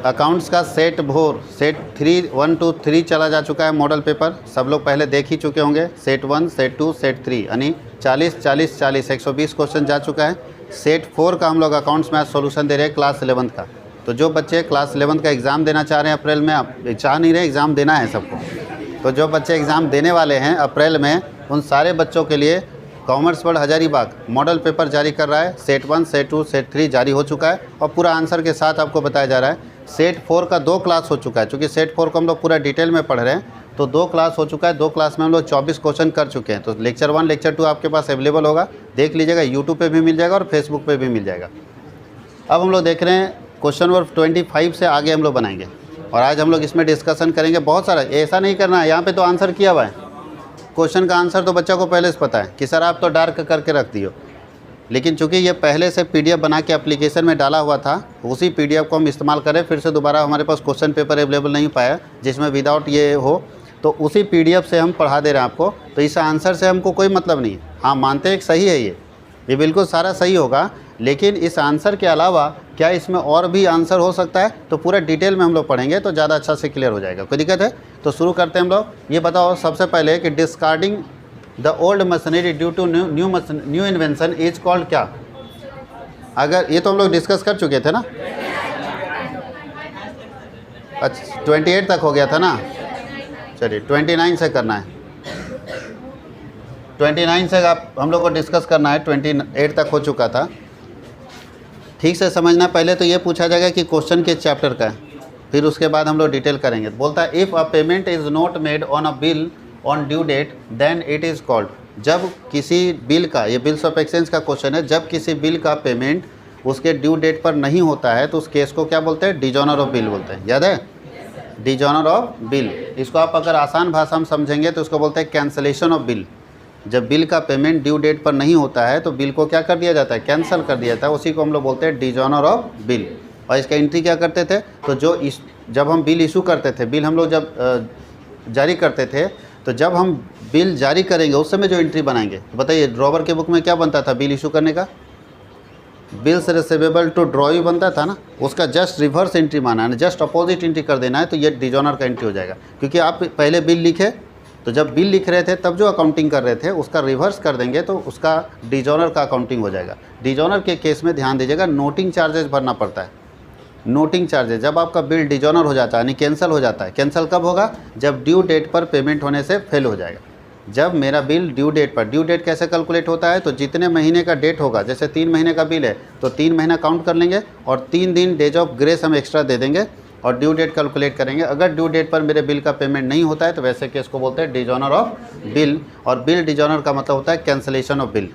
Accounts का set 3 1 2 3 चला जा चुका है मॉडल पेपर, सब लोग पहले देख ही चुके होंगे। सेट 1, सेट 2, सेट 3 यानी 40 40 40 120 क्वेश्चन जा चुका है। सेट 4 का हम लोग अकाउंट्स में आज सोल्यूशन दे रहे हैं क्लास 11th का। तो जो बच्चे क्लास 11th का एग्ज़ाम देना चाह रहे हैं अप्रैल में, आप चाह नहीं रहे, एग्ज़ाम देना है सबको। तो जो बच्चे एग्ज़ाम देने वाले हैं अप्रैल में, उन सारे बच्चों के लिए commerce world Hazaribagh model paper जारी कर रहा है। सेट 1, सेट 2, सेट 3 जारी हो चुका है और पूरा आंसर के साथ आपको बताया जा रहा है। सेट 4 का 2 क्लास हो चुका है, चूँकि सेट 4 को हम लोग पूरा डिटेल में पढ़ रहे हैं, तो 2 क्लास हो चुका है। 2 क्लास में हम लोग 24 क्वेश्चन कर चुके हैं। तो लेक्चर 1, लेक्चर 2 आपके पास अवेलेबल होगा, देख लीजिएगा। यूट्यूब पे भी मिल जाएगा और फेसबुक पे भी मिल जाएगा। अब हम लोग देख रहे हैं क्वेश्चन नंबर 25 से आगे हम लोग बनाएंगे और आज हम लोग इसमें डिस्कशन करेंगे। बहुत सारा ऐसा नहीं करना है, यहाँ पे तो आंसर किया हुआ है, क्वेश्चन का आंसर तो बच्चा को पहले से पता है कि सर आप तो डार्क करके रख दियो, लेकिन चूंकि ये पहले से PDF बना के एप्लीकेशन में डाला हुआ था, उसी PDF को हम इस्तेमाल करें। फिर से दोबारा हमारे पास क्वेश्चन पेपर अवेलेबल नहीं पाया जिसमें विदाउट ये हो, तो उसी PDF से हम पढ़ा दे रहे हैं आपको। तो इस आंसर से हमको कोई मतलब नहीं है। हाँ, मानते हैं कि सही है, ये बिल्कुल सारा सही होगा, लेकिन इस आंसर के अलावा क्या इसमें और भी आंसर हो सकता है, तो पूरा डिटेल में हम लोग पढ़ेंगे तो ज़्यादा अच्छा से क्लियर हो जाएगा। कोई दिक्कत है? तो शुरू करते हैं हम लोग। ये बताओ सबसे पहले कि discarding the old machinery due to new invention is called क्या? अगर ये तो हम लोग डिस्कस कर चुके थे ना। अच्छा, 28 तक हो गया था ना। चलिए 29 से करना है। 29 से आप हम लोग को डिस्कस करना है। 28 तक हो चुका था। ठीक से समझना। पहले तो ये पूछा जाएगा कि क्वेश्चन किस चैप्टर का है, फिर उसके बाद हम लोग डिटेल करेंगे। बोलता है if a payment is not made on a bill on due date then it is called. जब किसी बिल का, ये बिल्स ऑफ एक्सचेंज का क्वेश्चन है, जब किसी बिल का पेमेंट उसके ड्यू डेट पर नहीं होता है तो उस केस को क्या बोलते हैं? डिजॉनर ऑफ बिल बोलते हैं। याद है? Dishonoured of bill. इसको आप अगर आसान भाषा में समझेंगे तो इसको बोलते हैं कैंसलेशन ऑफ बिल। जब बिल का पेमेंट ड्यू डेट पर नहीं होता है तो बिल को क्या कर दिया जाता है? कैंसिल कर दिया जाता है। उसी को हम लोग बोलते हैं डिजॉनर ऑफ बिल। और इसका एंट्री क्या करते थे? तो जब हम बिल इशू करते थे, बिल हम लोग जब जारी करते थे, तो जब हम बिल जारी करेंगे उस समय जो एंट्री बनाएंगे, तो बताइए ड्रॉवर के बुक में क्या बनता था बिल इशू करने का? बिल्स रिसीवेबल टू ड्रॉवी बनता था ना। उसका जस्ट रिवर्स एंट्री माना है, जस्ट अपोजिट एंट्री कर देना है, तो ये डिजॉनर का एंट्री हो जाएगा। क्योंकि आप पहले बिल लिखे, तो जब बिल लिख रहे थे तब जो अकाउंटिंग कर रहे थे उसका रिवर्स कर देंगे तो उसका डिजॉनर का अकाउंटिंग हो जाएगा। डिजॉनर के केस में ध्यान दीजिएगा, नोटिंग चार्जेस भरना पड़ता है। नोटिंग चार्जेस, जब आपका बिल डिजॉनर हो जाता है यानी कैंसिल हो जाता है। कैंसिल कब होगा? जब ड्यू डेट पर पेमेंट होने से फेल हो जाएगा। जब मेरा बिल ड्यू डेट पर, ड्यू डेट कैसे कैलकुलेट होता है? तो जितने महीने का डेट होगा, जैसे 3 महीने का बिल है तो 3 महीना काउंट कर लेंगे और 3 दिन डेज ऑफ ग्रेस हम एक्स्ट्रा दे देंगे और ड्यू डेट कैलकुलेट करेंगे। अगर ड्यू डेट पर मेरे बिल का पेमेंट नहीं होता है तो वैसे केस को बोलते हैं डिजॉनर ऑफ बिल। और बिल डिजॉनर का मतलब होता है कैंसलेशन ऑफ बिल।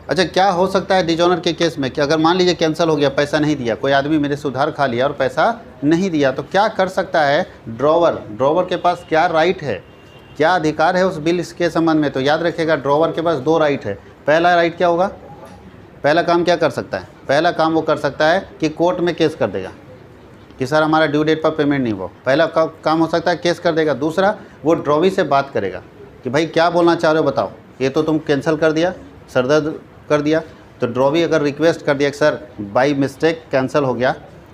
अच्छा, क्या हो सकता है डिजॉनर के केस में कि अगर मान लीजिए कैंसिल हो गया, पैसा नहीं दिया, कोई आदमी मेरे से उधार खा लिया और पैसा नहीं दिया, तो क्या कर सकता है ड्रॉवर के पास क्या राइट है, क्या अधिकार है उस बिल के संबंध में? तो याद रखिएगा ड्रॉवर के पास 2 राइट है। पहला राइट क्या होगा? पहला काम क्या कर सकता है? पहला काम वो कर सकता है कि कोर्ट में केस कर देगा कि सर हमारा ड्यू डेट पर पेमेंट नहीं हुआ। पहला काम हो सकता है केस कर देगा। दूसरा, वो ड्रॉवी से बात करेगा कि भाई क्या बोलना चाह रहे हो बताओ, ये तो तुम कैंसिल कर दिया, सरदर्द कर दिया। तो ड्रॉवी अगर रिक्वेस्ट कर दिया कि सर बाई मिस्टेक कैंसिल हो गया,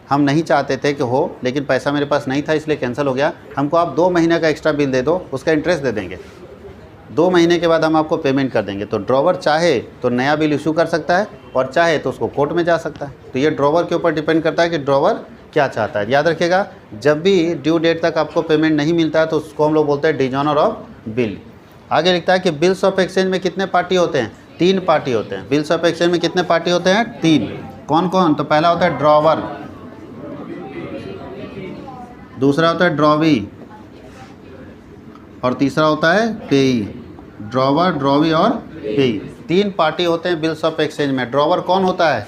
हम नहीं चाहते थे कि हो, लेकिन पैसा मेरे पास नहीं था इसलिए कैंसिल हो गया, हमको आप 2 महीने का एक्स्ट्रा बिल दे दो, उसका इंटरेस्ट दे देंगे, 2 महीने के बाद हम आपको पेमेंट कर देंगे। तो ड्रॉवर चाहे तो नया बिल इशू कर सकता है और चाहे तो उसको कोर्ट में जा सकता है। तो ये ड्रॉवर के ऊपर डिपेंड करता है कि ड्रॉवर क्या चाहता है। याद रखिएगा, जब भी ड्यू डेट तक आपको पेमेंट नहीं मिलता है तो उसको हम लोग बोलते हैं डिजॉनर ऑफ बिल। आगे लिखता है कि बिल्स ऑफ एक्सचेंज में कितने पार्टी होते हैं? 3 पार्टी होते हैं। बिल्स ऑफ एक्सचेंज में कितने पार्टी होते हैं? 3। कौन कौन? तो पहला होता है ड्रॉवर, दूसरा होता है ड्रॉवी और तीसरा होता है पेई। ड्रॉवर, ड्रॉवी और पेई, 3 पार्टी होते हैं बिल्स ऑफ एक्सचेंज में। ड्रॉवर कौन होता है?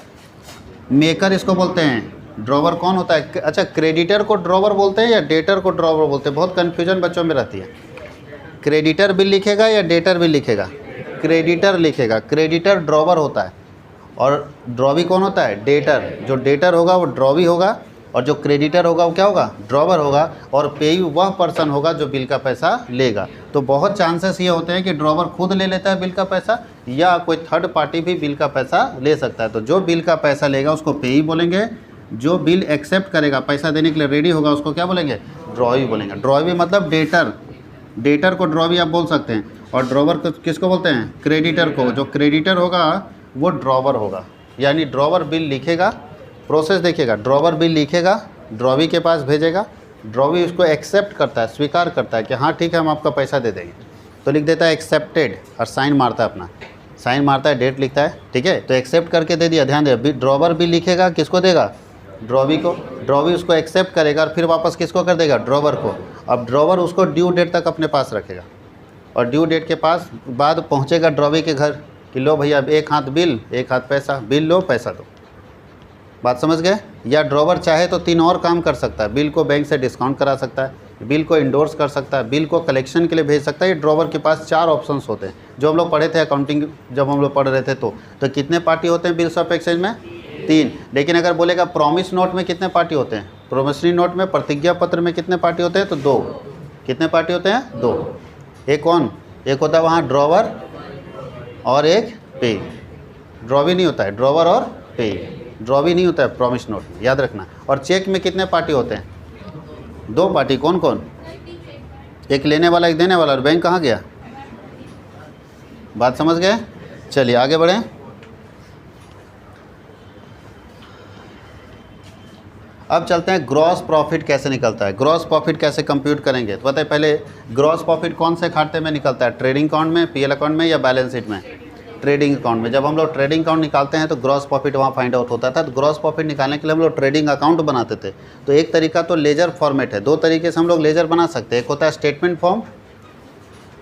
मेकर इसको बोलते हैं। ड्रॉवर कौन होता है? अच्छा, क्रेडिटर को ड्रॉवर बोलते हैं या डेटर को ड्रॉवर बोलते हैं? बहुत कन्फ्यूजन बच्चों में रहती है। क्रेडिटर बिल लिखेगा या डेटर बिल लिखेगा? क्रेडिटर लिखेगा। क्रेडिटर ड्रॉवर होता है और ड्रॉवी कौन होता है? डेटर। जो डेटर होगा वो ड्रॉवी होगा और जो क्रेडिटर होगा वो क्या होगा? ड्रॉवर होगा। और पेयू वह पर्सन होगा जो बिल का पैसा लेगा। तो बहुत चांसेस ये होते हैं कि ड्रॉवर खुद ले लेता है बिल का पैसा या कोई थर्ड पार्टी भी बिल का पैसा ले सकता है। तो जो बिल का पैसा लेगा उसको पेयी बोलेंगे जो बिल एक्सेप्ट करेगा, पैसा देने के लिए रेडी होगा, उसको क्या बोलेंगे? ड्रॉवी बोलेंगे। ड्रॉवी मतलब डेटर, डेटर को ड्रॉवी आप बोल सकते हैं। और ड्रॉवर को किसको बोलते हैं? क्रेडिटर को। जो क्रेडिटर होगा वो ड्रॉवर होगा, यानी ड्रॉवर बिल लिखेगा, प्रोसेस देखिएगा, ड्रॉवर बिल लिखेगा, ड्रॉवी के पास भेजेगा, ड्रॉवी उसको एक्सेप्ट करता है, स्वीकार करता है कि हाँ ठीक है हम आपका पैसा दे देंगे, तो लिख देता है एक्सेप्टेड और साइन मारता है, अपना साइन मारता है, डेट लिखता है, ठीक है। तो एक्सेप्ट करके दे दिया। ध्यान दे, ड्रॉवर बिल लिखेगा, किसको देगा? ड्रॉवी को। ड्रॉवी उसको एक्सेप्ट करेगा और फिर वापस किसको कर देगा? ड्रॉवर को। अब ड्रॉवर उसको ड्यू डेट तक अपने पास रखेगा और ड्यू डेट के पास बाद पहुंचेगा ड्रॉवी के घर कि लो भैया अब एक हाथ बिल एक हाथ पैसा, बिल लो पैसा दो। बात समझ गए? या ड्रॉवर चाहे तो 3 और काम कर सकता है, बिल को बैंक से डिस्काउंट करा सकता है, बिल को इंडोर्स कर सकता है, बिल को कलेक्शन के लिए भेज सकता है। ये ड्रॉवर के पास 4 ऑप्शंस होते हैं, जो हम लोग पढ़े थे अकाउंटिंग जब हम लोग पढ़ रहे थे। तो कितने पार्टी होते हैं बिल्स ऑफ एक्सचेंज में? 3। लेकिन अगर बोलेगा प्रॉमिस नोट में कितने पार्टी होते हैं? प्रोमिसरी नोट में, प्रतिज्ञा पत्र में कितने पार्टी होते हैं? तो 2। कितने पार्टी होते हैं? 2। एक कौन? एक होता है वहाँ ड्रॉवर और एक पे। ड्रॉवी नहीं होता है, ड्रॉवर और पे। ड्रॉवी नहीं होता है प्रॉमिस नोट में, याद रखना। और चेक में कितने पार्टी होते हैं? 2 पार्टी। कौन कौन? एक लेने वाला एक देने वाला। और बैंक कहाँ गया? बात समझ गए? चलिए आगे बढ़ें। अब चलते हैं ग्रॉस प्रॉफिट कैसे निकलता है, ग्रॉस प्रॉफिट कैसे कंप्यूट करेंगे। तो बताइए पहले ग्रॉस प्रॉफिट कौन से खाते में निकलता है? ट्रेडिंग अकाउंट में, पीएल अकाउंट में या बैलेंस शीट में? ट्रेडिंग अकाउंट में। जब हम लोग ट्रेडिंग अकाउंट निकालते हैं तो ग्रॉस प्रॉफिट वहाँ फाइंड आउट होता था। तो ग्रॉस प्रॉफिट निकालने के लिए हम लोग ट्रेडिंग अकाउंट बनाते थे। तो एक तरीका तो लेजर फॉर्मेट है, 2 तरीके से हम लोग लेजर बना सकते हैं। एक होता है स्टेटमेंट फॉर्म,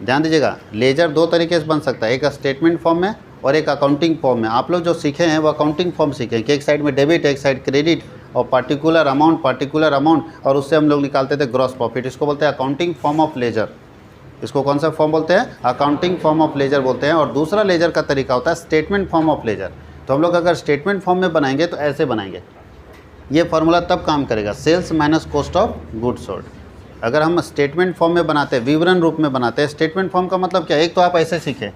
ध्यान दीजिएगा, लेजर 2 तरीके से बन सकता है, एक स्टेटमेंट फॉर्म में और एक अकाउंटिंग फॉर्म में। आप लोग जो सीखे हैं वो अकाउंटिंग फॉर्म सीखे हैं कि एक साइड में डेबिट एक साइड क्रेडिट और पार्टिकुलर अमाउंट और उससे हम लोग निकालते थे ग्रॉस प्रॉफिट। इसको बोलते हैं अकाउंटिंग फॉर्म ऑफ लेजर। इसको कौन सा फॉर्म बोलते हैं? अकाउंटिंग फॉर्म ऑफ लेजर बोलते हैं। और दूसरा लेजर का तरीका होता है स्टेटमेंट फॉर्म ऑफ लेजर। तो हम लोग अगर स्टेटमेंट फॉर्म में बनाएंगे तो ऐसे बनाएंगे, ये फार्मूला तब काम करेगा, sales minus cost of goods sold. अगर हम स्टेटमेंट फॉर्म में बनाते हैं, विवरण रूप में बनाते हैं, स्टेटमेंट फॉर्म का मतलब क्या है? एक तो आप ऐसे सीखे,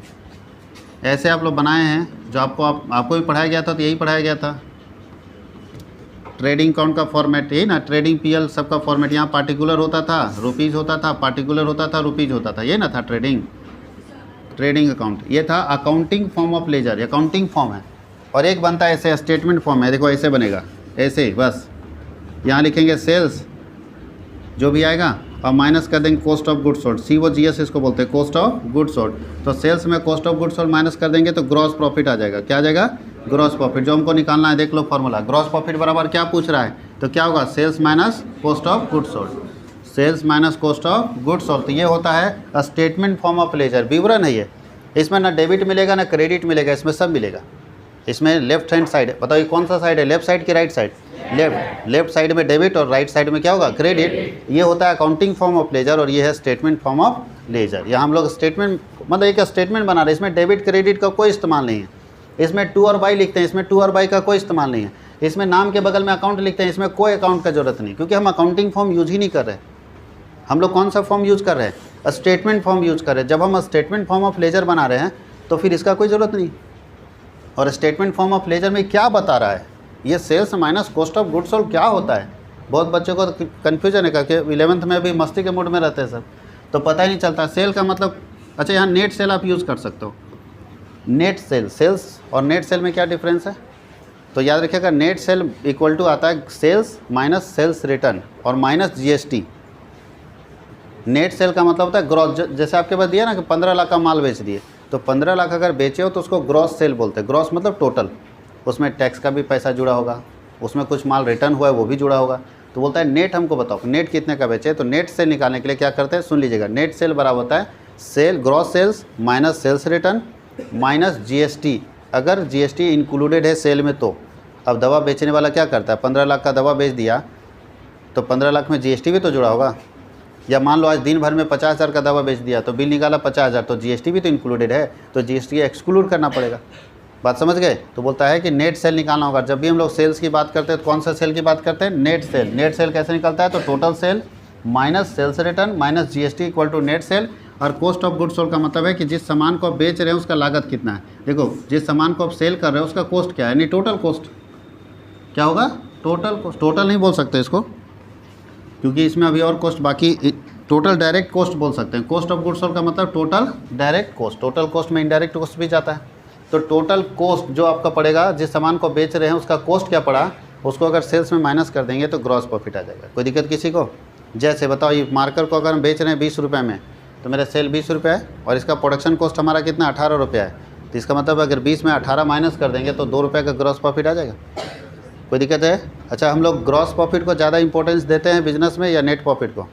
ऐसे आप लोग बनाए हैं, जो आपको भी पढ़ाया गया था, तो यही पढ़ाया गया था। ट्रेडिंग अकाउंट का फॉर्मेट यही ना, ट्रेडिंग पीएल सबका फॉर्मेट, यहाँ पार्टिकुलर होता था, रुपीज़ होता था, पार्टिकुलर होता था, रुपीज़ होता था, ये ना था ट्रेडिंग अकाउंट। ये था अकाउंटिंग फॉर्म ऑफ लेजर, ये अकाउंटिंग फॉर्म है। और एक बनता है ऐसे स्टेटमेंट फॉर्म है, देखो ऐसे बनेगा, ऐसे ही बस यहाँ लिखेंगे सेल्स जो भी आएगा और माइनस कर देंगे cost of goods sold, COGS इसको बोलते हैं, कॉस्ट ऑफ गुड्स सोल्ड। तो सेल्स में cost of goods sold minus कर देंगे तो ग्रॉस प्रॉफिट आ जाएगा। क्या आ जाएगा? Gross profit. जो हमको निकालना है, देख लो फार्मूला, ग्रॉस प्रॉफिट बराबर क्या पूछ रहा है, तो क्या होगा? Sales minus cost of goods sold, sales minus cost of goods sold. तो ये होता है स्टेटमेंट फॉर्म ऑफ लेजर, विवरण है ये। इसमें ना डेबिट मिलेगा ना क्रेडिट मिलेगा, इसमें सब मिलेगा। इसमें लेफ्ट हैंड साइड है, बताओ कौन सा साइड है, लेफ्ट साइड की राइट साइड? लेफ्ट साइड में डेबिट और राइट साइड में क्या होगा? क्रेडिट। ये होता है अकाउंटिंग फॉर्म ऑफ लेजर और ये है स्टेटमेंट फॉर्म ऑफ लेजर। यहाँ हम लोग स्टेटमेंट मतलब एक स्टेटमेंट बना रहे हैं, इसमें डेबिट क्रेडिट का कोई इस्तेमाल नहीं है। इसमें टू और बाई लिखते हैं, इसमें टू और बाई का कोई इस्तेमाल नहीं है। इसमें नाम के बगल में अकाउंट लिखते हैं, इसमें कोई अकाउंट का जरूरत नहीं, क्योंकि हम अकाउंटिंग फॉर्म यूज ही नहीं कर रहे। हम लोग कौन सा फॉर्म यूज़ कर रहे हैं? स्टेटमेंट फॉर्म यूज़ कर रहे हैं। जब हम स्टेटमेंट फॉर्म ऑफ लेजर बना रहे हैं तो फिर इसका कोई ज़रूरत नहीं। और स्टेटमेंट फॉर्म ऑफ लेजर में क्या बता रहा है? ये sales minus cost of goods sold क्या होता है? बहुत बच्चों को कन्फ्यूजन है, क्योंकि 11th में अभी मस्ती के मूड में रहते हैं सब, तो पता ही नहीं चलता सेल का मतलब। अच्छा, यहाँ नेट सेल आप यूज़ कर सकते हो। नेट सेल, सेल्स और नेट सेल में क्या डिफरेंस है? तो याद रखिएगा, नेट सेल इक्वल टू आता है सेल्स माइनस सेल्स रिटर्न और माइनस GST। नेट सेल का मतलब होता है ग्रॉस। जैसे आपके पास दिया ना कि 15 लाख का माल बेच दिए, तो 15 लाख अगर बेचे हो तो उसको ग्रॉस सेल बोलते हैं। ग्रॉस मतलब टोटल, उसमें टैक्स का भी पैसा जुड़ा होगा, उसमें कुछ माल रिटर्न हुआ है वो भी जुड़ा होगा। तो बोलता है नेट हमको बताओ नेट कितने का बेचे। तो नेट सेल निकालने के लिए क्या करते हैं, सुन लीजिएगा, नेट सेल बराबर होता है sale gross sales minus sales return minus GST। अगर GST इंक्लूडेड है सेल में तो। अब दवा बेचने वाला क्या करता है, 15 लाख का दवा बेच दिया तो 15 लाख में GST भी तो जुड़ा होगा। या मान लो आज दिन भर में 50,000 का दवा बेच दिया तो बिल निकाला 50,000, तो GST भी तो इंक्लूडेड है, तो GST एक्सक्लूड करना पड़ेगा। बात समझ गए? तो बोलता है कि नेट सेल निकालना होगा। जब भी हम लोग सेल्स की बात करते हैं तो कौन सा सेल की बात करते हैं? Net cell. नेट सेल कैसे निकलता है? तो total sale minus sales return minus GST equal to net sale. और कॉस्ट ऑफ गुड्स सोल्ड का मतलब है कि जिस सामान को आप बेच रहे हैं उसका लागत कितना है। देखो, जिस सामान को आप सेल कर रहे हो उसका कॉस्ट क्या है, यानी टोटल कॉस्ट क्या होगा? टोटल नहीं बोल सकते इसको, क्योंकि इसमें अभी और कॉस्ट बाकी, टोटल डायरेक्ट कॉस्ट बोल सकते हैं। कॉस्ट ऑफ गुड्स सोल्ड का मतलब total direct cost, total cost में इनडायरेक्ट कॉस्ट भी जाता है। तो टोटल कॉस्ट जो आपका पड़ेगा, जिस सामान को बेच रहे हैं उसका कॉस्ट क्या पड़ा, उसको अगर सेल्स में माइनस कर देंगे तो ग्रॉस प्रॉफिट आ जाएगा। कोई दिक्कत किसी को? जैसे बताओ, ये मार्कर को अगर हम बेच रहे हैं 20 रुपये में, तो मेरा सेल 20 रुपये है और इसका प्रोडक्शन कॉस्ट हमारा कितना 18 रुपया है, तो इसका मतलब अगर 20 में 18 माइनस कर देंगे तो 2 रुपये का ग्रॉस प्रॉफिट आ जाएगा। कोई दिक्कत है? अच्छा, हम लोग ग्रॉस प्रॉफिट को ज़्यादा इंपॉर्टेंस देते हैं बिजनेस में या नेट प्रॉफिट को?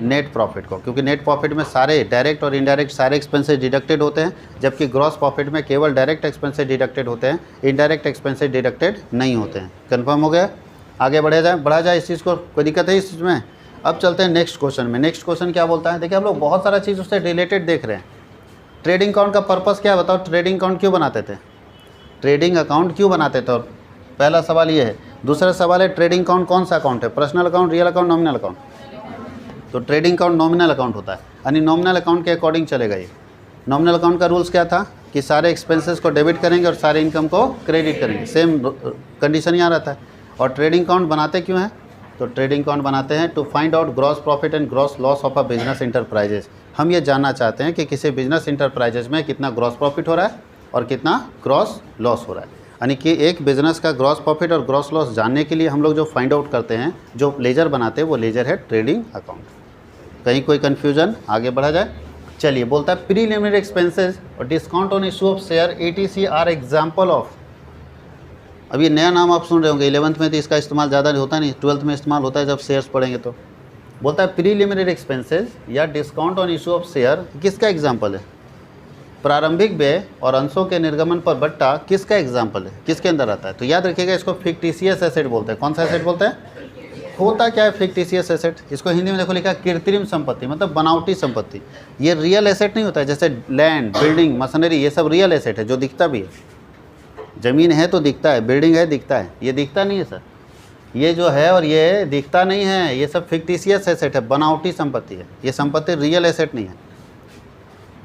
नेट प्रॉफिट को, क्योंकि नेट प्रॉफिट में सारे डायरेक्ट और इनडायरेक्ट सारे एक्सपेंसेस डिडक्टेड होते हैं, जबकि ग्रॉस प्रॉफिट में केवल डायरेक्ट एक्सपेंसेस डिडक्टेड होते हैं, इनडायरेक्ट एक्सपेंसेस डिडक्टेड नहीं होते हैं। कंफर्म हो गया? आगे बढ़ा जाए इस चीज़ को, कोई दिक्कत है इस चीज़ में? अब चलते हैं नेक्स्ट क्वेश्चन में। नेक्स्ट क्वेश्चन क्या बोलता है? देखिए, हम लोग बहुत सारा चीज़ उससे रिलेटेड देख रहे हैं। ट्रेडिंग अकाउंट का पर्पस क्या है बताओ? ट्रेडिंग अकाउंट क्यों बनाते थे? ट्रेडिंग अकाउंट क्यों बनाते थे? और पहला सवाल ये है। दूसरा सवाल है, ट्रेडिंग अकाउंट कौन सा अकाउंट है? Personal account, real account, nominal account? तो ट्रेडिंग अकाउंट नॉमिनल अकाउंट होता है, यानी नॉमिनल अकाउंट के अकॉर्डिंग चलेगा ये। नॉमिनल अकाउंट का रूल्स क्या था कि सारे एक्सपेंसेस को डेबिट करेंगे और सारे इनकम को क्रेडिट करेंगे, सेम कंडीशन यहाँ रहता है। और ट्रेडिंग अकाउंट बनाते क्यों हैं? तो ट्रेडिंग अकाउंट बनाते हैं to find out gross profit and gross loss of a business enterprises. हम ये जानना चाहते हैं कि किसी बिजनेस इंटरप्राइजेस में कितना ग्रॉस प्रॉफिट हो रहा है और कितना ग्रॉस लॉस हो रहा है। यानी कि एक बिजनेस का ग्रॉस प्रॉफिट और ग्रॉस लॉस जानने के लिए हम लोग जो फाइंड आउट करते हैं, जो लेजर बनाते हैं, वो लेजर है ट्रेडिंग अकाउंट। कहीं कोई कन्फ्यूजन? आगे बढ़ा जाए। चलिए, बोलता है प्रीलिमिनरी एक्सपेंसेस और discount on issue of share ETC are example of. अब ये नया नाम आप सुन रहे होंगे, 11th में तो इसका इस्तेमाल ज़्यादा होता नहीं, 12th में इस्तेमाल होता है जब शेयर्स पढ़ेंगे तो। बोलता है प्रीलिमिनरी एक्सपेंसेस या discount on issue of share किसका एग्जाम्पल है? प्रारंभिक व्यय और अंशों के निर्गमन पर बट्टा किसका एग्जाम्पल है? किसके अंदर आता है? तो याद रखिएगा, इसको फिक्टिशियस एसेट बोलते हैं। कौन सा एसेट बोलते हैं? होता क्या है फिक्टिशियस एसेट? इसको हिंदी में देखो लिखा है कृत्रिम संपत्ति, मतलब बनावटी संपत्ति। ये रियल एसेट नहीं होता है, जैसे लैंड, बिल्डिंग, मशीनरी, ये सब रियल एसेट है जो दिखता भी है। ज़मीन है तो दिखता है, बिल्डिंग है दिखता है, ये दिखता नहीं है सर। ये जो है और ये दिखता नहीं है, ये सब फिक्टिशियस एसेट है, बनावटी संपत्ति है। ये संपत्ति रियल एसेट नहीं है।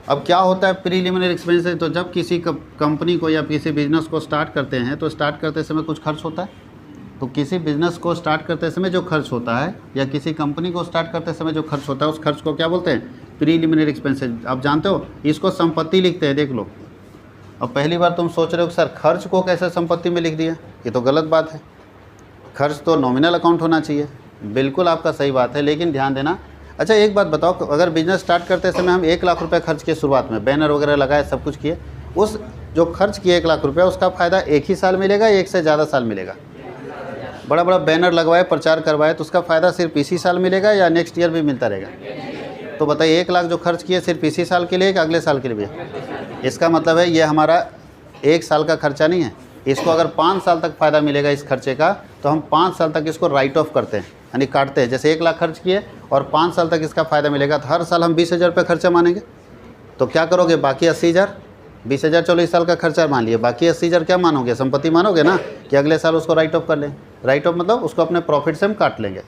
अब क्या होता है प्रीलिमिनरी एक्सपेंसेस? तो जब किसी कंपनी को या किसी बिजनेस को स्टार्ट करते हैं तो स्टार्ट करते समय कुछ खर्च होता है। तो किसी बिजनेस को स्टार्ट करते समय जो खर्च होता है या किसी कंपनी को स्टार्ट करते समय जो खर्च होता है, उस खर्च को क्या बोलते हैं? Preliminary expenses. आप जानते हो, इसको संपत्ति लिखते हैं, देख लो। अब पहली बार तुम सोच रहे हो सर खर्च को कैसे संपत्ति में लिख दिया, ये तो गलत बात है। खर्च तो नॉमिनल अकाउंट होना चाहिए। बिल्कुल आपका सही बात है, लेकिन ध्यान देना। अच्छा, एक बात बताओ, अगर बिजनेस स्टार्ट करते समय हम 1 लाख रुपये खर्च किए शुरुआत में, बैनर वगैरह लगाए, सब कुछ किए, उस जो खर्च किए 1 लाख रुपये, उसका फ़ायदा एक ही साल मिलेगा या एक से ज़्यादा साल मिलेगा? बड़ा बड़ा बैनर लगवाए, प्रचार करवाए, तो उसका फ़ायदा सिर्फ इसी साल मिलेगा या नेक्स्ट ईयर भी मिलता रहेगा? तो बताइए, 1 लाख जो खर्च किए सिर्फ इसी साल के लिए कि अगले साल के लिए भी? इसका मतलब है ये हमारा 1 साल का खर्चा नहीं है। इसको अगर 5 साल तक फ़ायदा मिलेगा इस खर्चे का, तो हम 5 साल तक इसको राइट ऑफ करते हैं, यानी काटते हैं। जैसे 1 लाख खर्च किए और 5 साल तक इसका फ़ायदा मिलेगा, तो हर साल हम 20,000 रुपये खर्चा मानेंगे। तो क्या करोगे? बाकी 80,000, 20,000 चलो इस साल का खर्चा मान लिए, बाकी 80,000 क्या मानोगे? संपत्ति मानोगे ना, कि अगले साल उसको राइट ऑफ कर लें। राइट ऑफ मतलब उसको अपने प्रॉफिट से हम काट लेंगे।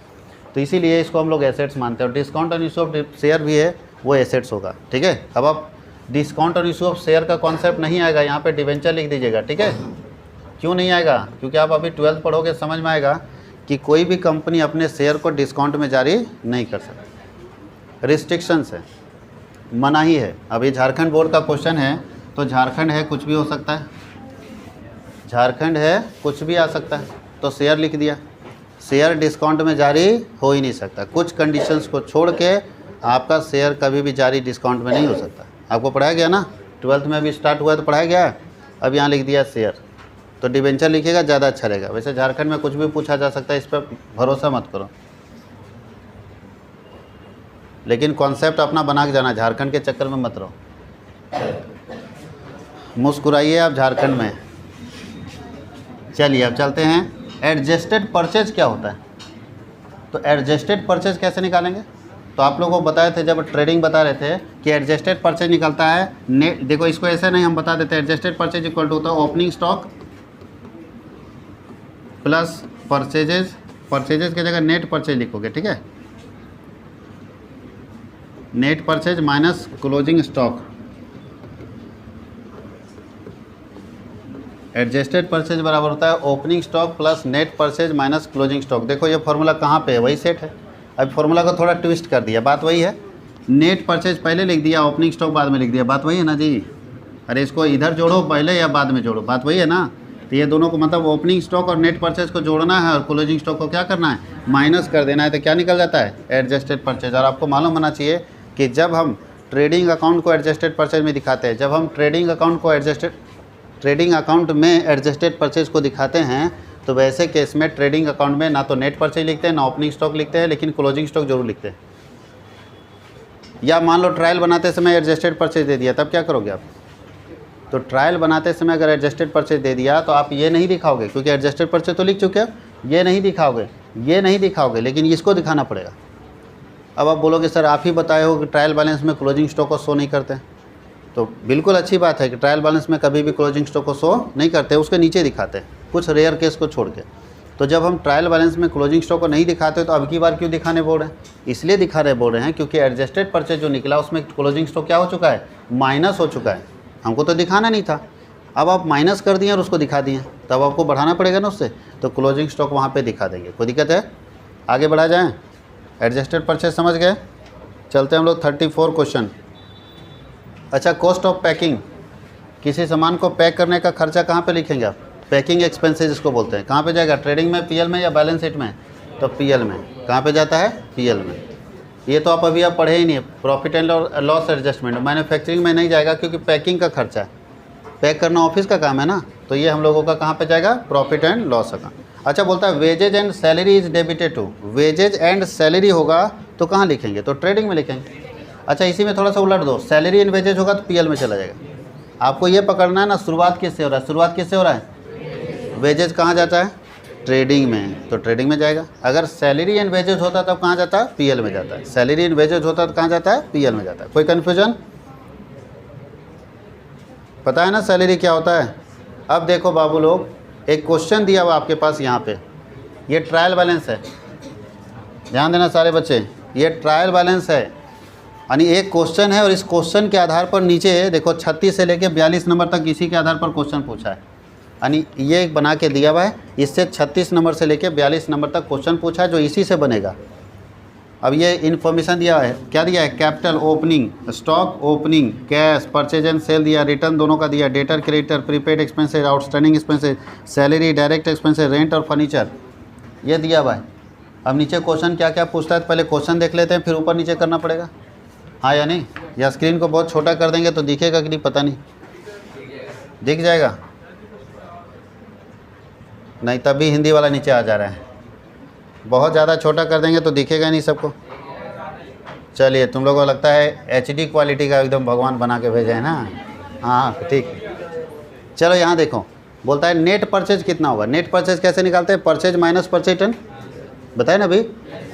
तो इसीलिए इसको हम लोग एसेट्स मानते हैं। और discount on issue of share भी है, वो एसेट्स होगा। ठीक है, अब आप discount on issue of share का कॉन्सेप्ट नहीं आएगा, यहाँ पे डिवेंचर लिख दीजिएगा। ठीक है, क्यों नहीं आएगा? क्योंकि आप अभी 12th पढ़ोगे, समझ में आएगा कि कोई भी कंपनी अपने शेयर को डिस्काउंट में जारी नहीं कर सकती। रिस्ट्रिक्शंस है, मनाही है। अभी झारखंड बोर्ड का क्वेश्चन है, तो झारखंड है कुछ भी हो सकता है, झारखंड है कुछ भी आ सकता है, तो शेयर लिख दिया। शेयर डिस्काउंट में जारी हो ही नहीं सकता, कुछ कंडीशंस को छोड़ के आपका शेयर कभी भी जारी डिस्काउंट में नहीं हो सकता। आपको पढ़ाया गया ना, 12th में अभी स्टार्ट हुआ है तो पढ़ाया गया। अब यहाँ लिख दिया शेयर, तो डिवेंचर लिखिएगा, ज़्यादा अच्छा रहेगा। वैसे झारखंड में कुछ भी पूछा जा सकता है, इस पर भरोसा मत करो, लेकिन कॉन्सेप्ट अपना बना के जाना, झारखंड के चक्कर में मत रहो। मुस्कुराइए आप झारखंड में। चलिए अब चलते हैं, एडजस्टेड परचेज क्या होता है? तो एडजस्टेड परचेज कैसे निकालेंगे? तो आप लोगों को बताए थे जब ट्रेडिंग बता रहे थे कि एडजस्टेड परचेज निकलता है नेट। देखो इसको ऐसे नहीं, हम बता देते हैं एडजस्टेड परचेज इक्वल टू होता है opening stock plus purchases. Purchases की जगह नेट परचेज लिखोगे। ठीक है, net purchase minus closing stock. Adjusted purchase बराबर होता है opening stock plus net purchase minus closing stock. देखो ये फार्मूला कहाँ पे है, वही सेट है। अब फार्मूला को थोड़ा ट्विस्ट कर दिया, बात वही है। नेट परचेज पहले लिख दिया, ओपनिंग स्टॉक बाद में लिख दिया, बात वही है ना जी। अरे इसको इधर जोड़ो पहले या बाद में जोड़ो, बात वही है ना। तो ये दोनों को मतलब ओपनिंग स्टॉक और नेट परचेज को जोड़ना है और क्लोजिंग स्टॉक को क्या करना है, माइनस कर देना है। तो क्या निकल जाता है, एडजस्टेड परचेज। और आपको मालूम होना चाहिए कि जब हम ट्रेडिंग अकाउंट को एडजस्टेड परचेज में दिखाते हैं, जब हम ट्रेडिंग अकाउंट में एडजस्टेड परचेज को दिखाते हैं, तो वैसे केस में ट्रेडिंग अकाउंट में ना तो नेट परचेज लिखते हैं ना ओपनिंग स्टॉक लिखते हैं, लेकिन क्लोजिंग स्टॉक जरूर लिखते हैं। या मान लो ट्रायल बनाते समय एडजस्टेड परचेज दे दिया, तब क्या करोगे आप। तो ट्रायल बनाते समय अगर एडजस्टेड परचेज दे दिया तो आप ये नहीं दिखाओगे, क्योंकि एडजस्टेड परचेज तो लिख चुके हो, ये नहीं दिखाओगे, लेकिन इसको दिखाना पड़ेगा। अब आप बोलोगे सर आप ही बताए हो कि ट्रायल बैलेंस में क्लोजिंग स्टॉक को शो नहीं करते, तो बिल्कुल अच्छी बात है कि ट्रायल बैलेंस में कभी भी क्लोजिंग स्टॉक को शो नहीं करते, उसके नीचे दिखाते हैं, कुछ रेयर केस को छोड़ के। तो जब हम ट्रायल बैलेंस में क्लोजिंग स्टॉक को नहीं दिखाते तो अब की बार क्यों दिखाने बोल रहे हैं, इसलिए बोल रहे हैं क्योंकि एडजस्टेड परचेज जो निकला उसमें क्लोजिंग स्टॉक क्या हो चुका है, माइनस हो चुका है। हमको तो दिखाना नहीं था, अब आप माइनस कर दिए और उसको दिखा दिए, तब आपको बढ़ाना पड़ेगा ना उससे, तो क्लोजिंग स्टॉक वहाँ पे दिखा देंगे। कोई दिक्कत है, आगे बढ़ा जाएँ। एडजस्टेड परचेज समझ गए, चलते हैं हम लोग 34 क्वेश्चन। अच्छा, कॉस्ट ऑफ पैकिंग, किसी सामान को पैक करने का खर्चा कहाँ पे लिखेंगे आप, पैकिंग एक्सपेंसेस इसको बोलते हैं। कहाँ पे जाएगा, ट्रेडिंग में, पीएल में या बैलेंस शीट में, तो पीएल में। कहाँ पे जाता है, पीएल में। ये तो आप अभी पढ़े ही नहीं, profit and loss adjustment. Manufacturing में नहीं जाएगा क्योंकि पैकिंग का खर्चा है, पैक करना ऑफिस का काम है ना, तो ये हम लोगों का कहाँ पे जाएगा, प्रॉफिट एंड लॉस का। अच्छा, बोलता है wages and salary is debited to, wages and salary होगा तो कहाँ लिखेंगे, तो ट्रेडिंग में लिखेंगे। अच्छा, इसी में थोड़ा सा उलट दो, सैलरी एंड वेजेज होगा तो पीएल में चला जाएगा। आपको ये पकड़ना है ना, शुरुआत किससे हो रहा है, शुरुआत किससे हो रहा है, वेजेज कहाँ जाता है, ट्रेडिंग में, तो ट्रेडिंग में जाएगा। अगर सैलरी एंड वेजेज होता तब कहाँ जाता है, पीएल में जाता है। सैलरी एंड वेजेज होता तो कहाँ जाता है, पीएल में जाता है। कोई कन्फ्यूजन, पता है ना सैलरी क्या होता है। अब देखो बाबू लोग, एक क्वेश्चन दिया हुआ आपके पास यहाँ पे, ये ट्रायल बैलेंस है, ध्यान देना सारे बच्चे, ये ट्रायल बैलेंस है, यानी एक क्वेश्चन है और इस क्वेश्चन के आधार पर नीचे देखो 36 से लेकर 42 नंबर तक इसी के आधार पर क्वेश्चन पूछा है। यानी ये एक बना के दिया हुआ है, इससे 36 नंबर से लेकर 42 नंबर तक क्वेश्चन पूछा है जो इसी से बनेगा। अब ये इन्फॉर्मेशन दिया है, क्या दिया है, capital opening, stock opening, cash, purchase and sale दिया, रिटर्न दोनों का दिया, debtor creditor, prepaid expenses, outstanding expenses, salary, direct expenses, rent और फर्नीचर, ये दिया हुआ है। अब नीचे क्वेश्चन क्या क्या पूछता है, पहले क्वेश्चन देख लेते हैं, फिर ऊपर नीचे करना पड़ेगा, हाँ या नहीं। या स्क्रीन को बहुत छोटा कर देंगे तो दिखेगा कि नहीं, पता नहीं, दिख जाएगा नहीं, तभी हिंदी वाला नीचे आ जा रहा है। बहुत ज़्यादा छोटा कर देंगे तो दिखेगा नहीं सबको। चलिए, तुम लोगों को लगता है एचडी क्वालिटी का एकदम भगवान बना के भेजे है ना, हाँ ठीक। चलो यहाँ देखो, बोलता है नेट परचेज कितना होगा। नेट परचेज कैसे निकालते हैं, परचेज माइनस परचेज रिटर्न, बताए ना भाई।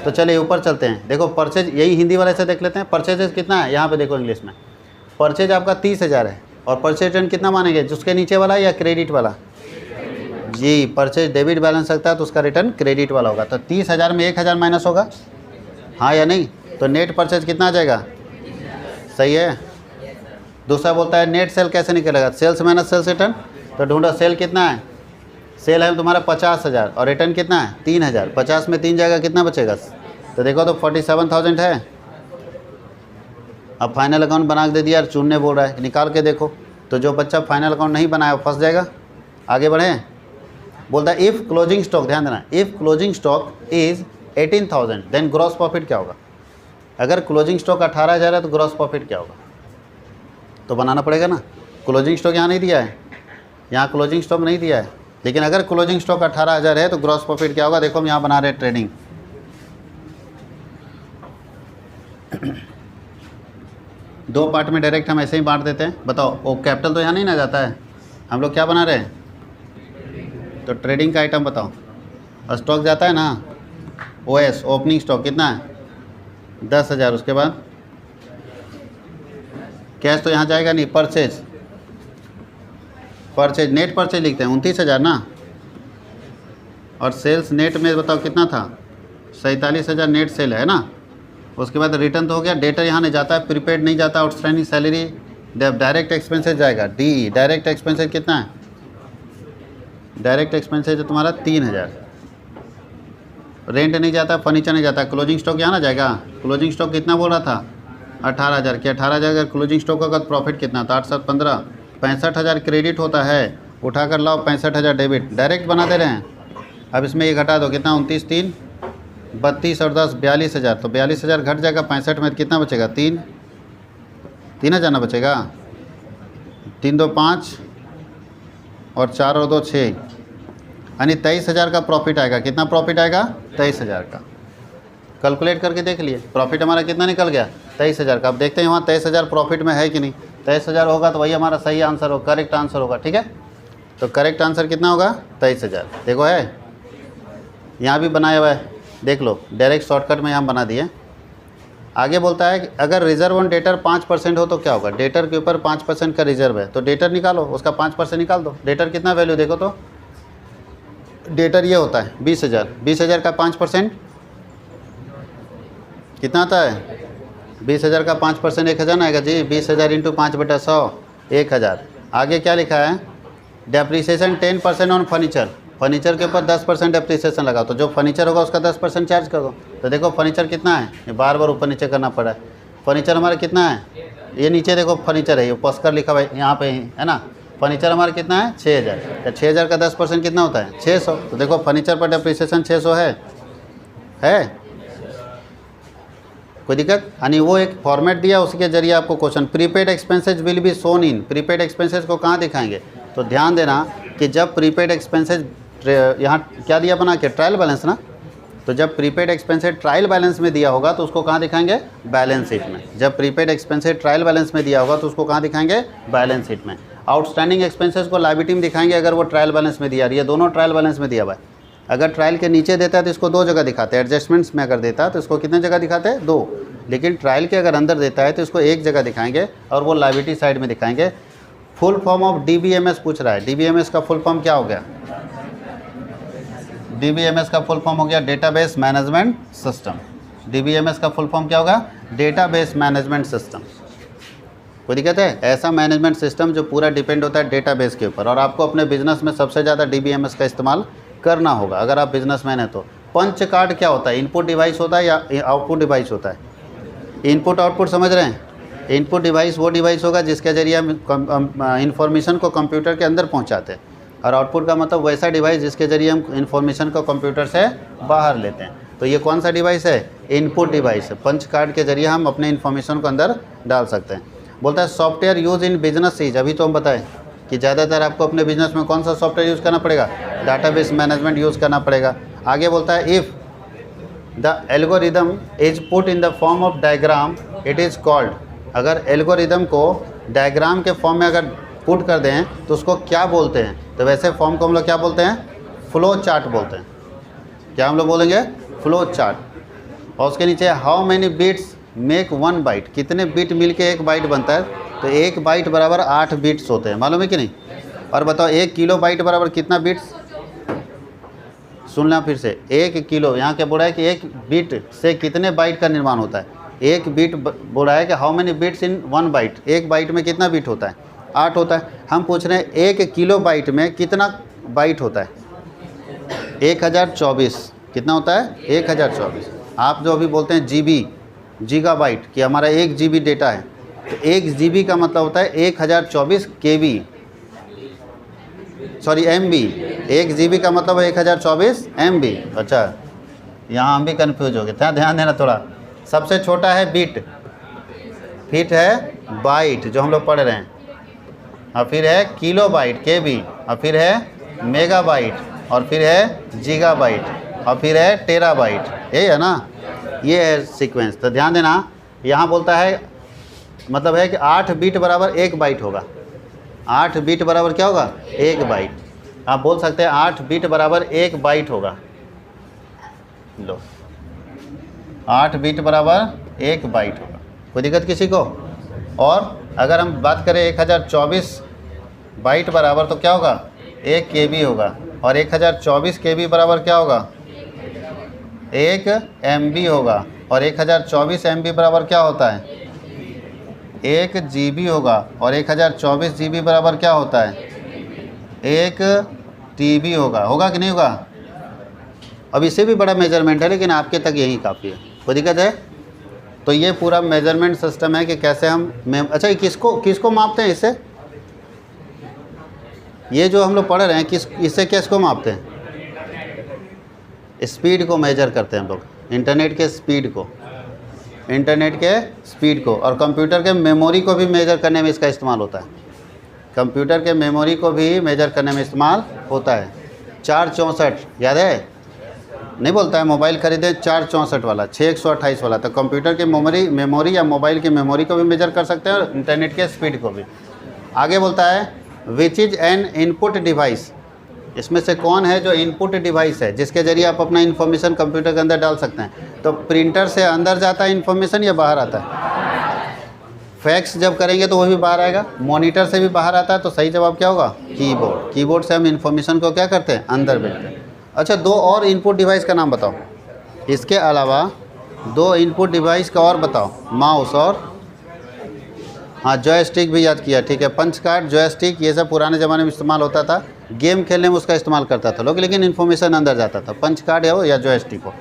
तो चलिए ऊपर चलते हैं, देखो परचेज, यही हिंदी वाले से देख लेते हैं। परचेजेस कितना है, यहाँ पे देखो इंग्लिश में, परचेज आपका 30,000 है और परचेज रिटर्न कितना मानेंगे, जिसके नीचे वाला या क्रेडिट वाला, जी परचेज डेबिट बैलेंस रखता है तो उसका रिटर्न क्रेडिट वाला होगा। तो 30,000 में 1,000 माइनस होगा, हाँ या नहीं। तो नेट परचेज कितना आ जाएगा, सही है। दूसरा बोलता है नेट सेल कैसे निकलेगा, सेल्स माइनस सेल्स रिटर्न। तो ढूंढो सेल कितना है, सेल है तुम्हारा 50,000 और रिटर्न कितना है 3,000, 50 में 3 जाएगा, कितना बचेगा, तो देखो तो 47,000 है। अब फाइनल अकाउंट बना के दे दिया, चुनने बोल रहा है, निकाल के देखो। तो जो बच्चा फाइनल अकाउंट नहीं बनाया वो फंस जाएगा। आगे बढ़े, बोलता है इफ़ क्लोजिंग स्टॉक, ध्यान देना, if closing stock is 18,000 then gross profit क्या होगा। अगर क्लोजिंग स्टॉक 18,000 है तो ग्रॉस प्रॉफिट क्या होगा, तो बनाना पड़ेगा ना। क्लोजिंग स्टॉक यहाँ नहीं दिया है, यहाँ क्लोजिंग स्टॉक नहीं दिया है, लेकिन अगर क्लोजिंग स्टॉक 18,000 है तो ग्रॉस प्रॉफिट क्या होगा। देखो हम यहाँ बना रहे हैं ट्रेडिंग, दो पार्ट में डायरेक्ट हम ऐसे ही बांट देते हैं। बताओ, वो कैपिटल तो यहाँ नहीं ना जाता है, हम लोग क्या बना रहे हैं, तो ट्रेडिंग का आइटम बताओ। और स्टॉक जाता है ना, ओएस ओपनिंग स्टॉक कितना है 10,000, उसके बाद कैश तो यहाँ जाएगा नहीं, परचेज, परचेज नेट परचेज लिखते हैं 29,000 ना, और सेल्स नेट में बताओ कितना था 47,000 नेट सेल है ना। उसके बाद रिटर्न तो हो गया, डेटर यहाँ नहीं जाता है, प्रीपेड नहीं जाता, आउटस्टैंडिंग सैलरी, डायरेक्ट एक्सपेंसेस जाएगा, डी डायरेक्ट एक्सपेंसेस कितना है डायरेक्ट एक्सपेंसेज है तुम्हारा 3000, रेंट नहीं जाता, फर्नीचर नहीं जाता, क्लोजिंग स्टॉक यहाँ ना जाएगा। क्लोजिंग स्टॉक कितना बोल रहा था 18,000 के 18,000 अगर क्लोजिंग स्टॉक होगा तो प्रॉफिट कितना था 8 7 15 65,000 क्रेडिट होता है, उठाकर लाओ 65,000 डेबिट, डायरेक्ट बना दे रहे हैं। अब इसमें ये घटा दो कितना 29 3 32 और 10 42,000, तो 42,000 घट जाएगा 65 में, कितना बचेगा 3,000 ना बचेगा, 3 2 5 और 4 और 2 6, यानी 23,000 का प्रॉफिट आएगा। कितना प्रॉफिट आएगा 23,000 का। कैलकुलेट करके देख लिए प्रॉफिट हमारा कितना निकल गया 23,000 का। अब देखते हैं वहाँ 23,000 प्रॉफिट में है कि नहीं। 23,000 होगा तो वही हमारा सही आंसर हो, करेक्ट आंसर होगा। ठीक है, तो करेक्ट आंसर कितना होगा 23,000। देखो है यहाँ भी बनाया हुआ है, देख लो, डायरेक्ट शॉर्टकट में यहाँ बना दिए। आगे बोलता है कि अगर रिजर्व ऑन डेटर 5% हो तो क्या होगा। डेटर के ऊपर 5% का रिजर्व है तो डेटर निकालो, उसका 5% निकाल दो। डेटर कितना वैल्यू देखो तो, डेटर ये होता है 20,000, 20,000 का 5% कितना आता है 20,000 का 5% 1,000 आएगा जी। 20,000 इंटू 5/100 1,000। आगे क्या लिखा है, डेप्रीसिएशन 10% ऑन फर्नीचर, फर्नीचर के ऊपर 10% डेप्रीसिएशन लगाओ, तो जो फर्नीचर होगा उसका 10% चार्ज कर दो। तो देखो फर्नीचर कितना है, ये बार बार ऊपर नीचे करना पड़ा है। फर्नीचर हमारा कितना है, ये नीचे देखो फर्नीचर है, ये पस्कर लिखा हुआ है यहाँ पे ही है ना। फर्नीचर हमारा कितना है 6,000, तो 6,000 का 10% कितना होता है 600। तो देखो फर्नीचर पर डेप्रीसिएशन 600 है कोई दिक्कत, यानी वो एक फॉर्मेट दिया उसके जरिए आपको question. Prepaid expenses will be shown in, prepaid expenses को कहाँ दिखाएंगे, तो ध्यान देना कि जब प्रीपेड एक्सपेंसेज यहाँ क्या दिया बना के ट्रायल बैलेंस ना, तो जब प्रीपेड एक्सपेंसेज ट्रायल बैलेंस में दिया होगा तो उसको कहाँ दिखाएंगे बैलेंस शीट में। जब प्रीपेड एक्सपेंसेज ट्रायल बैलेंस में दिया होगा तो उसको कहाँ दिखाएंगे बैलेंस शीट में। आउटस्टैंडिंग एक्सपेंसेस को लायबिलिटी में दिखाएंगे अगर वो ट्रायल बैलेंस में दिया, ये दोनों ट्रायल बैलेंस में दिया हुआ है। अगर ट्रायल के नीचे देता है तो इसको 2 जगह दिखाते हैं, एडजस्टमेंट्स में अगर देता है तो इसको कितने जगह दिखाते हैं 2, लेकिन ट्रायल के अगर अंदर देता है तो इसको 1 जगह दिखाएंगे और वो लायबिलिटी साइड में दिखाएंगे। फुल फॉर्म ऑफ DBMS पूछ रहा है, DBMS का फुल फॉर्म क्या हो गया, DBMS का फुल फॉर्म हो गया डेटाबेस मैनेजमेंट सिस्टम। DBMS का फुल फॉर्म क्या होगा डेटाबेस मैनेजमेंट सिस्टम। कोई दिक्कत है, ऐसा मैनेजमेंट सिस्टम जो पूरा डिपेंड होता है डेटाबेस के ऊपर, और आपको अपने बिजनेस में सबसे ज़्यादा DBMS का इस्तेमाल करना होगा अगर आप बिजनेसमैन हैं तो। पंच कार्ड क्या होता है, इनपुट डिवाइस होता है या आउटपुट डिवाइस होता है। इनपुट आउटपुट समझ रहे हैं, इनपुट डिवाइस वो डिवाइस होगा जिसके जरिए हम इंफॉर्मेशन को कंप्यूटर के अंदर पहुंचाते हैं, और आउटपुट का मतलब वैसा डिवाइस जिसके जरिए हम इंफॉर्मेशन को कंप्यूटर से बाहर लेते हैं। तो ये कौन सा डिवाइस है, इनपुट डिवाइस है। पंच कार्ड के जरिए हम अपने इन्फॉर्मेशन को अंदर डाल सकते हैं। बोलता है software use in businesses, अभी तो हम बताएं कि ज़्यादातर आपको अपने बिजनेस में कौन सा सॉफ्टवेयर यूज़ करना पड़ेगा, डाटाबेस मैनेजमेंट यूज़ करना पड़ेगा। आगे बोलता है if the algorithm is put in the form of diagram it is called, अगर एल्गोरिदम को डायग्राम के फॉर्म में अगर पुट कर दें तो उसको क्या बोलते हैं, तो वैसे फॉर्म को हम लोग क्या बोलते हैं फ्लो चार्ट बोलते हैं। क्या हम लोग बोलेंगे फ्लो चार्ट। और उसके नीचे how many bits make 1 byte, कितने बिट मिल के 1 बाइट बनता है, तो 1 बाइट बराबर 8 बिट्स होते हैं, मालूम है कि नहीं। और बताओ 1 किलो बाइट बराबर कितना बिट्स, सुन लें फिर से, 1 किलो, यहाँ क्या बोल रहा है कि 1 बिट से कितने बाइट का निर्माण होता है। 1 बिट बोल रहा है कि how many bits in 1 byte, 1 byte में कितना बिट होता है 8 होता है। हम पूछ रहे हैं 1 किलो बाइट में कितना बाइट होता है 1024, कितना होता है 1024। आप जो अभी बोलते हैं GB गीगा बाइट कि हमारा 1 GB डेटा है, तो 1 GB का मतलब होता है 1024 KB, सॉरी MB। 1 GB का मतलब है 1024 MB। अच्छा यहाँ हम भी कन्फ्यूज हो गए, ध्यान देना थोड़ा। सबसे छोटा है बिट, फिर है बाइट जो हम लोग पढ़ रहे हैं, और फिर है किलो बाइट KB, और फिर है मेगा बाइट, और फिर है गीगा बाइट, और फिर है टेरा बाइट, यही है ना, ये है सीक्वेंस। तो ध्यान देना यहाँ बोलता है मतलब है कि 8 बिट बराबर 1 बाइट होगा। 8 बिट बराबर क्या होगा 1 बाइट। आप बोल सकते हैं 8 बिट बराबर 1 बाइट होगा। लो 8 बिट बराबर 1 बाइट होगा, कोई दिक्कत किसी को। और अगर हम बात करें 1024 बाइट बराबर तो क्या होगा 1 KB होगा, और 1024 KB बराबर क्या होगा 1 MB होगा, और 1024 MB बराबर क्या होता है 1 GB होगा, और 1024 GB बराबर क्या होता है 1 टीबी होगा, होगा कि नहीं होगा? अब इससे भी बड़ा मेजरमेंट है, लेकिन आपके तक यही काफ़ी है, कोई दिक्कत है? तो ये पूरा मेजरमेंट सिस्टम है कि कैसे हम अच्छा ये किसको मापते हैं इससे? ये जो हम लोग पढ़ रहे हैं इससे किसको मापते हैं? स्पीड को मेजर करते हैं हम लोग, इंटरनेट के स्पीड को, और कंप्यूटर के मेमोरी को भी मेजर करने में इसका इस्तेमाल होता है। कंप्यूटर के मेमोरी को भी मेजर करने में इस्तेमाल होता है। 464 याद है? नहीं बोलता है मोबाइल खरीदे 464 वाला, 6128 वाला। तो कंप्यूटर के मेमोरी या मोबाइल की मेमोरी को भी मेजर कर सकते हैं और इंटरनेट के स्पीड को भी। आगे बोलता है which is an input device, इसमें से कौन है जो इनपुट डिवाइस है जिसके ज़रिए आप अपना इन्फॉर्मेशन कंप्यूटर के अंदर डाल सकते हैं। तो प्रिंटर से अंदर जाता है इन्फॉर्मेशन या बाहर आता है? फैक्स जब करेंगे तो वो भी बाहर आएगा। मॉनिटर से भी बाहर आता है, तो सही जवाब क्या होगा? कीबोर्ड से हम इन्फॉर्मेशन को क्या करते हैं? अंदर भेजते हैं। अच्छा, दो और इनपुट डिवाइस का नाम बताओ, इसके अलावा दो इनपुट डिवाइस का और बताओ। माउस और हाँ जॉयस्टिक भी याद किया, ठीक है। पंच कार्ड, जॉयस्टिक, ये सब पुराने ज़माने में इस्तेमाल होता था, गेम खेलने में उसका इस्तेमाल करता था लोग, लेकिन इन्फॉर्मेशन अंदर जाता था। पंच कार्ड हो या जॉयस्टिक हो।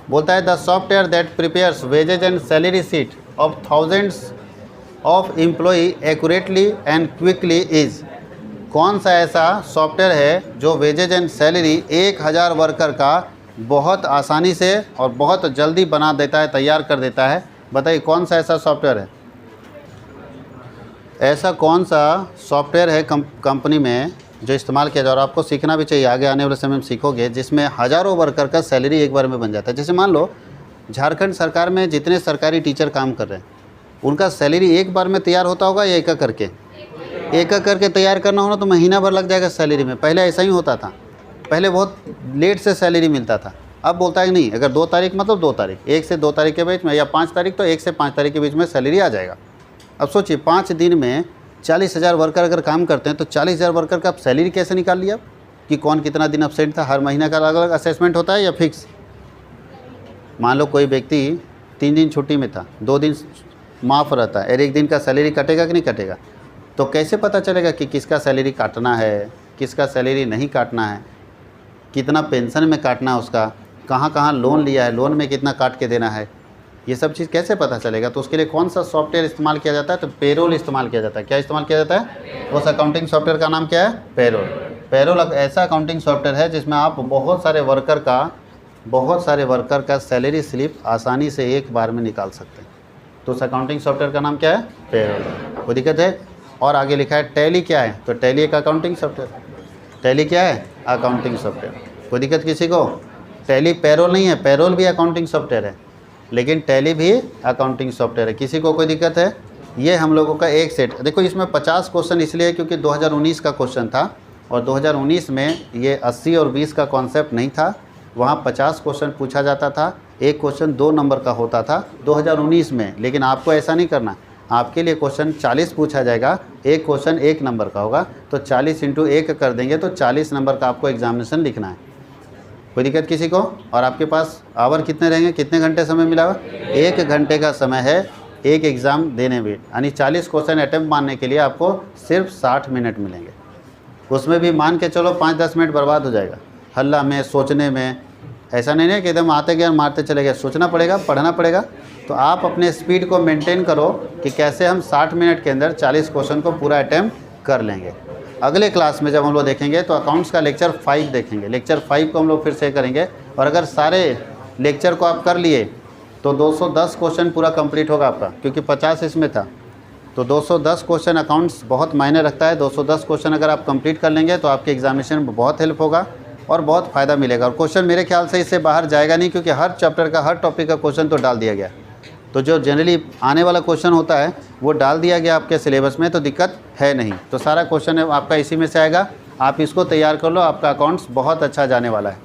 बोलता है the software that prepares wages and salary sheet of thousands of employee accurately and quickly is, कौन सा ऐसा सॉफ्टवेयर है जो वेजेज एंड सैलरी 1000 वर्कर का बहुत आसानी से और बहुत जल्दी बना देता है, तैयार कर देता है? बताइए कौन सा ऐसा सॉफ्टवेयर है? ऐसा कौन सा सॉफ्टवेयर है कंपनी में जो इस्तेमाल किया जा रहा है? आपको सीखना भी चाहिए, आगे आने वाले समय में सीखोगे, जिसमें हज़ारों वर्कर का सैलरी एक बार में बन जाता है। जैसे मान लो झारखंड सरकार में जितने सरकारी टीचर काम कर रहे हैं उनका सैलरी एक बार में तैयार होता होगा या एक एक करके तैयार करना होना तो महीना भर लग जाएगा सैलरी में। पहले ऐसा ही होता था, पहले बहुत लेट से सैलरी मिलता था। अब बोलता है कि नहीं, अगर 2 तारीख मतलब 2 तारीख, 1 से 2 तारीख के बीच में, या 5 तारीख तो 1 से 5 तारीख के बीच में सैलरी आ जाएगा। अब सोचिए 5 दिन में 40,000 वर्कर अगर काम करते हैं तो 40,000 वर्कर का आप सैलरी कैसे निकाल लिया कि कौन कितना दिन अपसेंट था? हर महीना का अलग अलग असेसमेंट होता है या फिक्स? मान लो कोई व्यक्ति 3 दिन छुट्टी में था, 2 दिन माफ़ रहता है, और 1 दिन का सैलरी कटेगा कि नहीं कटेगा? तो कैसे पता चलेगा कि किसका सैलरी काटना है, किसका सैलरी नहीं काटना है, कितना पेंशन में काटना है उसका, कहाँ कहाँ लोन लिया है, लोन में कितना काट के देना है, ये सब चीज़ कैसे पता चलेगा? तो उसके लिए कौन सा सॉफ्टवेयर इस्तेमाल किया जाता है? तो पेरोल इस्तेमाल किया जाता है। क्या इस्तेमाल किया जाता है? उस अकाउंटिंग सॉफ्टवेयर का नाम क्या है? पेरोल ऐसा अकाउंटिंग सॉफ्टवेयर है जिसमें आप बहुत सारे वर्कर का सैलरी स्लिप आसानी से एक बार में निकाल सकते हैं। तो उस अकाउंटिंग सॉफ्टवेयर का नाम क्या है? पेरोल। कोई दिक्कत है? और आगे लिखा है टैली क्या है? तो टैली एक अकाउंटिंग सॉफ्टवेयर। टैली क्या है? Accounting software. कोई दिक्कत किसी को? टैली पेरोल नहीं है, पेरोल भी अकाउंटिंग सॉफ्टवेयर है, लेकिन टैली भी अकाउंटिंग सॉफ्टवेयर है। किसी को कोई दिक्कत है? ये हम लोगों का एक सेट, देखो इसमें 50 क्वेश्चन इसलिए क्योंकि 2019 का क्वेश्चन था, और 2019 में ये 80 और 20 का कॉन्सेप्ट नहीं था, वहाँ 50 क्वेश्चन पूछा जाता था, एक क्वेश्चन 2 नंबर का होता था 2019 में। लेकिन आपको ऐसा नहीं करना, आपके लिए क्वेश्चन 40 पूछा जाएगा, एक क्वेश्चन 1 नंबर का होगा, तो 40 × 1 कर देंगे तो 40 नंबर का आपको एग्जामिनेशन लिखना है। कोई दिक्कत किसी को? और आपके पास आवर कितने रहेंगे, कितने घंटे समय मिला हुआ? 1 घंटे का समय है एक एग्ज़ाम देने में, यानी 40 क्वेश्चन अटैम्प्ट मारने के लिए आपको सिर्फ 60 मिनट मिलेंगे। उसमें भी मान के चलो 5-10 मिनट बर्बाद हो जाएगा हल्ला में, सोचने में। ऐसा नहीं है कि एकदम आते गए मारते चले गए, सोचना पड़ेगा, पढ़ना पड़ेगा। तो आप अपने स्पीड को मेंटेन करो कि कैसे हम 60 मिनट के अंदर 40 क्वेश्चन को पूरा अटैम्प्ट कर लेंगे। अगले क्लास में जब हम लोग देखेंगे तो अकाउंट्स का लेक्चर 5 देखेंगे। लेक्चर 5 को हम लोग फिर से करेंगे, और अगर सारे लेक्चर को आप कर लिए तो 210 क्वेश्चन पूरा कंप्लीट होगा आपका, क्योंकि 50 इसमें था। तो 210 क्वेश्चन, अकाउंट्स बहुत मायने रखता है। 210 क्वेश्चन अगर आप कंप्लीट कर लेंगे तो आपके एग्जामिनेशन में बहुत हेल्प होगा और बहुत फ़ायदा मिलेगा। और क्वेश्चन मेरे ख्याल से इससे बाहर जाएगा नहीं, क्योंकि हर चैप्टर का, हर टॉपिक का क्वेश्चन तो डाल दिया गया। तो जो जनरली आने वाला क्वेश्चन होता है वो डाल दिया गया आपके सिलेबस में, तो दिक्कत है नहीं। तो सारा क्वेश्चन आपका इसी में से आएगा, आप इसको तैयार कर लो, आपका अकाउंट्स बहुत अच्छा जाने वाला है।